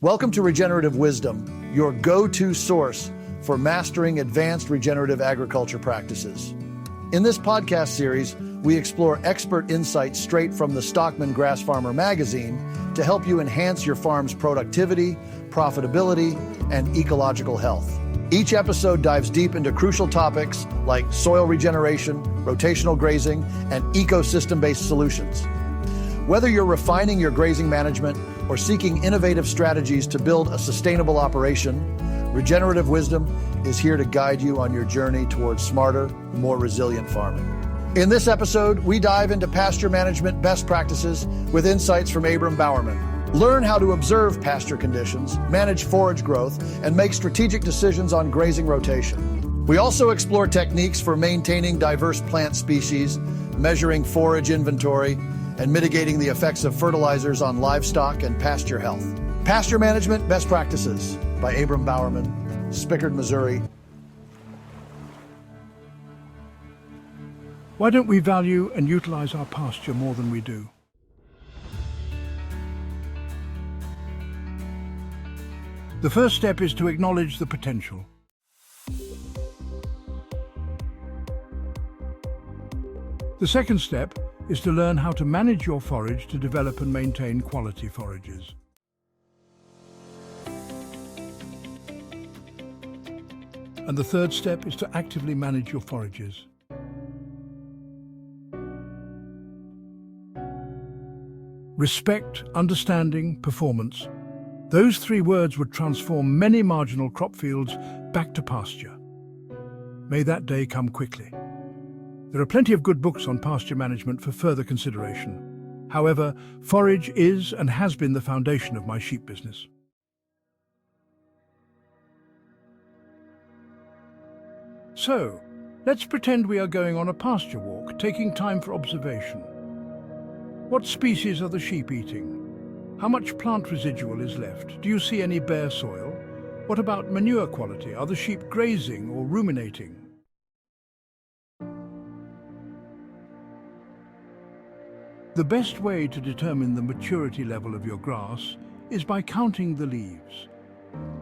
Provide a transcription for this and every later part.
Welcome to Regenerative Wisdom, your go-to source for mastering advanced regenerative agriculture practices. In this podcast series, we explore expert insights straight from the Stockman Grass Farmer magazine to help you enhance your farm's productivity, profitability, and ecological health. Each episode dives deep into crucial topics like soil regeneration, rotational grazing, and ecosystem-based solutions. Whether you're refining your grazing management or seeking innovative strategies to build a sustainable operation, Regenerative Wisdom is here to guide you on your journey towards smarter, more resilient farming. In this episode, we dive into pasture management best practices with insights from Abram Bowerman. Learn how to observe pasture conditions, manage forage growth, and make strategic decisions on grazing rotation. We also explore techniques for maintaining diverse plant species, measuring forage inventory, and mitigating the effects of fertilizers on livestock and pasture health. Pasture Management Best Practices by Abram Bowerman, Spickard, Missouri. Why don't we value and utilize our pasture more than we do? The first step is to acknowledge the potential. The second step is to learn how to manage your forage to develop and maintain quality forages. And the third step is to actively manage your forages. Respect, understanding, performance. Those three words would transform many marginal crop fields back to pasture. May that day come quickly. There are plenty of good books on pasture management for further consideration. However, forage is and has been the foundation of my sheep business. So, let's pretend we are going on a pasture walk, taking time for observation. What species are the sheep eating? How much plant residual is left? Do you see any bare soil? What about manure quality? Are the sheep grazing or ruminating? The best way to determine the maturity level of your grass is by counting the leaves.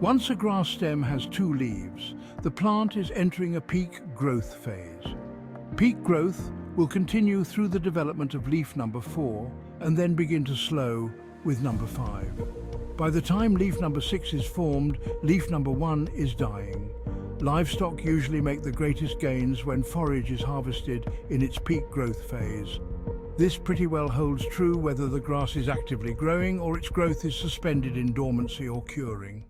Once a grass stem has 2 leaves, the plant is entering a peak growth phase. Peak growth will continue through the development of leaf number 4 and then begin to slow with number 5. By the time leaf number 6 is formed, leaf number 1 is dying. Livestock usually make the greatest gains when forage is harvested in its peak growth phase. This pretty well holds true whether the grass is actively growing or its growth is suspended in dormancy or curing.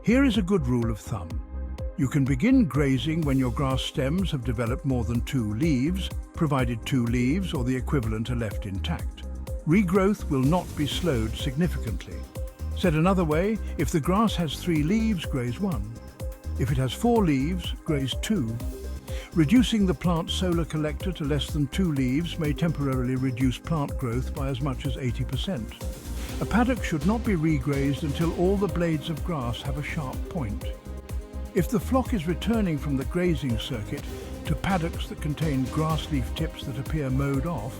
Here is a good rule of thumb. You can begin grazing when your grass stems have developed more than 2 leaves, provided 2 leaves or the equivalent are left intact. Regrowth will not be slowed significantly. Said another way, if the grass has 3 leaves, graze 1. If it has 4 leaves, graze 2. Reducing the plant solar collector to less than 2 leaves may temporarily reduce plant growth by as much as 80%. A paddock should not be regrazed until all the blades of grass have a sharp point. If the flock is returning from the grazing circuit to paddocks that contain grass leaf tips that appear mowed off,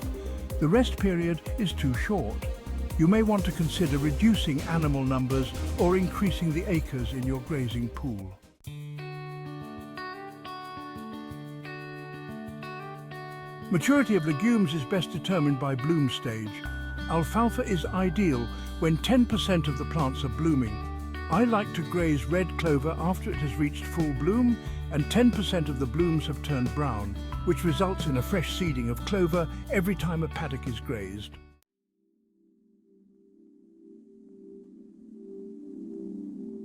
the rest period is too short. You may want to consider reducing animal numbers or increasing the acres in your grazing pool. Maturity of legumes is best determined by bloom stage. Alfalfa is ideal when 10% of the plants are blooming. I like to graze red clover after it has reached full bloom and 10% of the blooms have turned brown, which results in a fresh seeding of clover every time a paddock is grazed.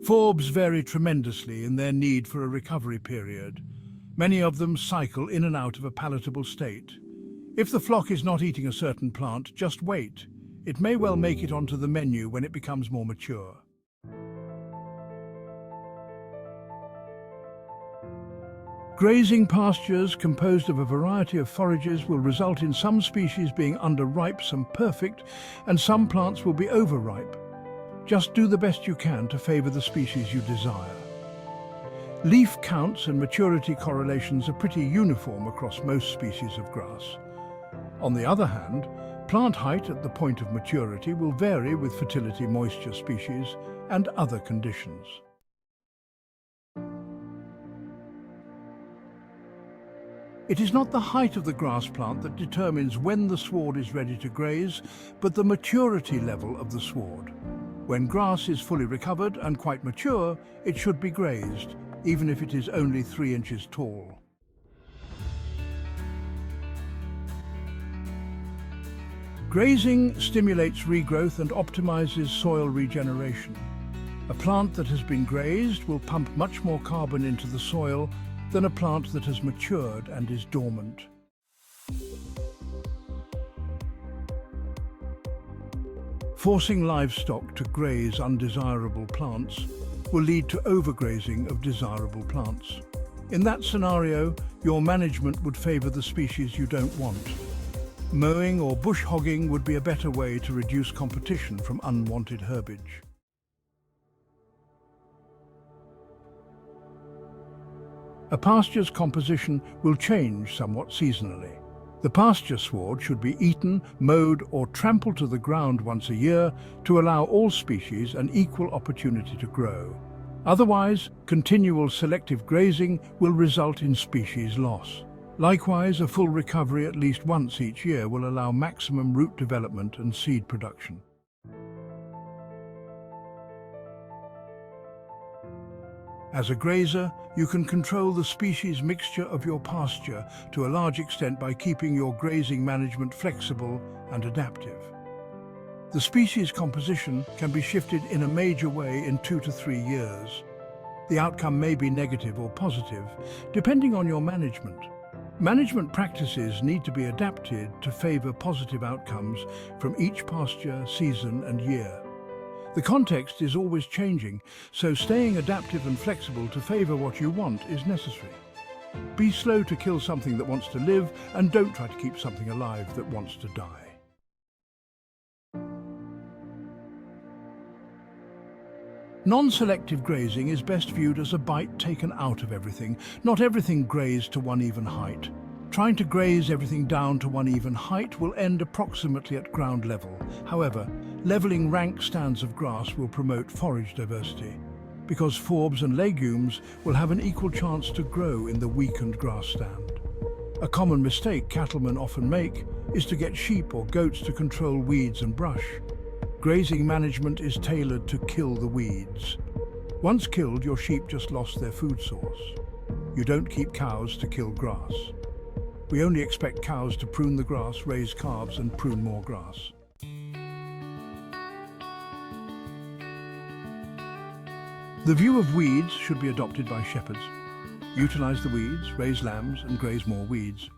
Forbs vary tremendously in their need for a recovery period. Many of them cycle in and out of a palatable state. If the flock is not eating a certain plant, just wait. It may well make it onto the menu when it becomes more mature. Grazing pastures composed of a variety of forages will result in some species being underripe, some perfect, and some plants will be overripe. Just do the best you can to favor the species you desire. Leaf counts and maturity correlations are pretty uniform across most species of grass. On the other hand, Plant height at the point of maturity will vary with fertility, moisture, species, and other conditions. It is not the height of the grass plant that determines when the sward is ready to graze, but the maturity level of the sward. When grass is fully recovered and quite mature, it should be grazed, even if it is only 3 inches tall. Grazing stimulates regrowth and optimizes soil regeneration. A plant that has been grazed will pump much more carbon into the soil than a plant that has matured and is dormant. Forcing livestock to graze undesirable plants will lead to overgrazing of desirable plants. In that scenario, your management would favor the species you don't want. Mowing or bush hogging would be a better way to reduce competition from unwanted herbage. A pasture's composition will change somewhat seasonally. The pasture sward should be eaten, mowed or trampled to the ground once a year to allow all species an equal opportunity to grow. Otherwise, continual selective grazing will result in species loss. Likewise, a full recovery at least once each year will allow maximum root development and seed production. As a grazer, you can control the species mixture of your pasture to a large extent by keeping your grazing management flexible and adaptive. The species composition can be shifted in a major way in 2 to 3 years. The outcome may be negative or positive, depending on your management. Management practices need to be adapted to favor positive outcomes from each pasture, season and year. The context is always changing, so staying adaptive and flexible to favor what you want is necessary. Be slow to kill something that wants to live, and don't try to keep something alive that wants to die. Non-selective grazing is best viewed as a bite taken out of everything, not everything grazed to one even height. Trying to graze everything down to one even height will end approximately at ground level. However, leveling rank stands of grass will promote forage diversity, because forbs and legumes will have an equal chance to grow in the weakened grass stand. A common mistake cattlemen often make is to get sheep or goats to control weeds and brush. Grazing management is tailored to kill the weeds. Once killed, your sheep just lost their food source. You don't keep cows to kill grass. We only expect cows to prune the grass, raise calves and prune more grass. The view of weeds should be adopted by shepherds. Utilize the weeds, raise lambs and graze more weeds.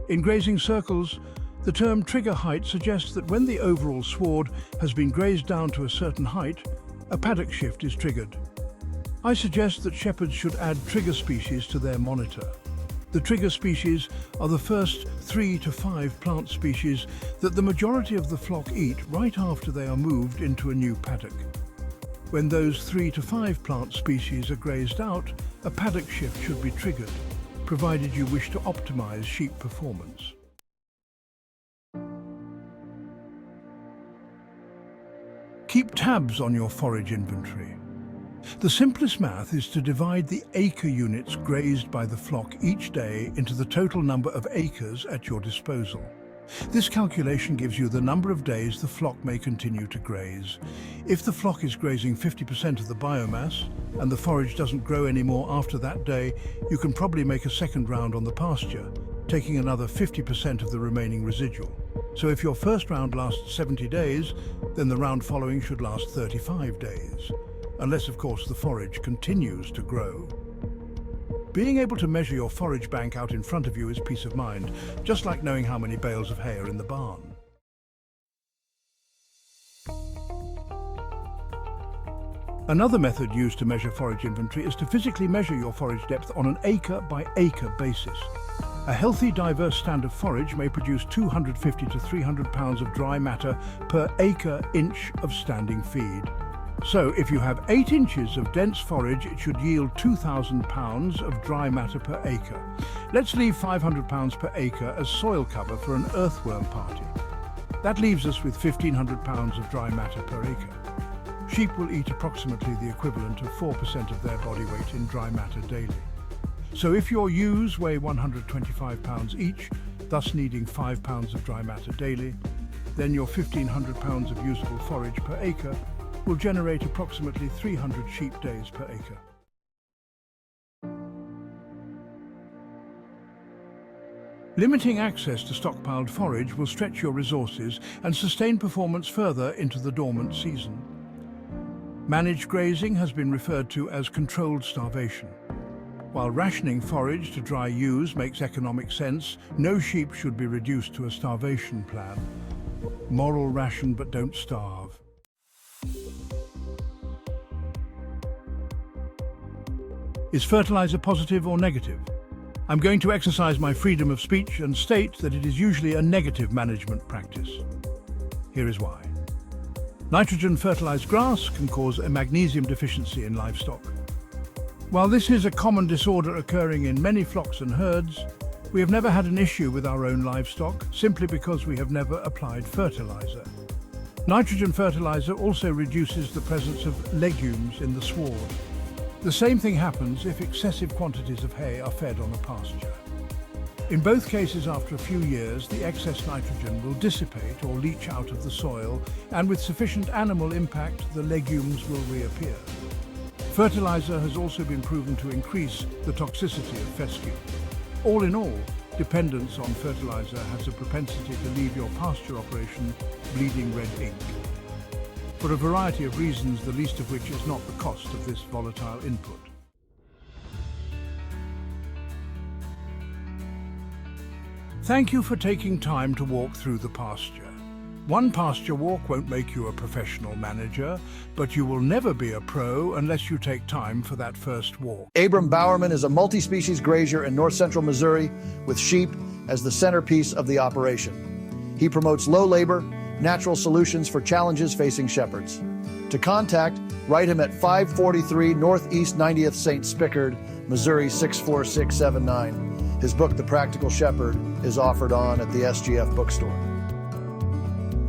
In grazing circles, the term trigger height suggests that when the overall sward has been grazed down to a certain height, a paddock shift is triggered. I suggest that shepherds should add trigger species to their monitor. The trigger species are the first 3 to 5 plant species that the majority of the flock eat right after they are moved into a new paddock. When those 3 to 5 plant species are grazed out, a paddock shift should be triggered, provided you wish to optimize sheep performance. Keep tabs on your forage inventory. The simplest math is to divide the acre units grazed by the flock each day into the total number of acres at your disposal. This calculation gives you the number of days the flock may continue to graze. If the flock is grazing 50% of the biomass and the forage doesn't grow anymore after that day, you can probably make a second round on the pasture, taking another 50% of the remaining residual. So if your first round lasts 70 days, then the round following should last 35 days. Unless, of course, the forage continues to grow. Being able to measure your forage bank out in front of you is peace of mind, just like knowing how many bales of hay are in the barn. Another method used to measure forage inventory is to physically measure your forage depth on an acre-by-acre basis. A healthy, diverse stand of forage may produce 250 to 300 pounds of dry matter per acre inch of standing feed. So if you have 8 inches of dense forage, it should yield 2,000 pounds of dry matter per acre. Let's leave 500 pounds per acre as soil cover for an earthworm party. That leaves us with 1,500 pounds of dry matter per acre. Sheep will eat approximately the equivalent of 4% of their body weight in dry matter daily. So if your ewes weigh 125 pounds each, thus needing 5 pounds of dry matter daily, then your 1,500 pounds of usable forage per acre will generate approximately 300 sheep days per acre. Limiting access to stockpiled forage will stretch your resources and sustain performance further into the dormant season. Managed grazing has been referred to as controlled starvation. While rationing forage to dry ewes makes economic sense, no sheep should be reduced to a starvation plan. Moral ration but don't starve. Is fertilizer positive or negative? I'm going to exercise my freedom of speech and state that it is usually a negative management practice. Here is why. Nitrogen-fertilized grass can cause a magnesium deficiency in livestock. While this is a common disorder occurring in many flocks and herds, we have never had an issue with our own livestock simply because we have never applied fertilizer. Nitrogen fertilizer also reduces the presence of legumes in the sward. The same thing happens if excessive quantities of hay are fed on a pasture. In both cases, after a few years, the excess nitrogen will dissipate or leach out of the soil, and with sufficient animal impact, the legumes will reappear. Fertilizer has also been proven to increase the toxicity of fescue. All in all, dependence on fertilizer has a propensity to leave your pasture operation bleeding red ink. For a variety of reasons, the least of which is not the cost of this volatile input. Thank you for taking time to walk through the pasture. One pasture walk won't make you a professional manager, but you will never be a pro unless you take time for that first walk. Abram Bowerman is a multi-species grazier in north-central Missouri with sheep as the centerpiece of the operation. He promotes low labor, natural solutions for challenges facing shepherds. To contact, write him at 543 Northeast 90th St. Spickard, Missouri 64679. His book, The Practical Shepherd, is offered on at the SGF bookstore.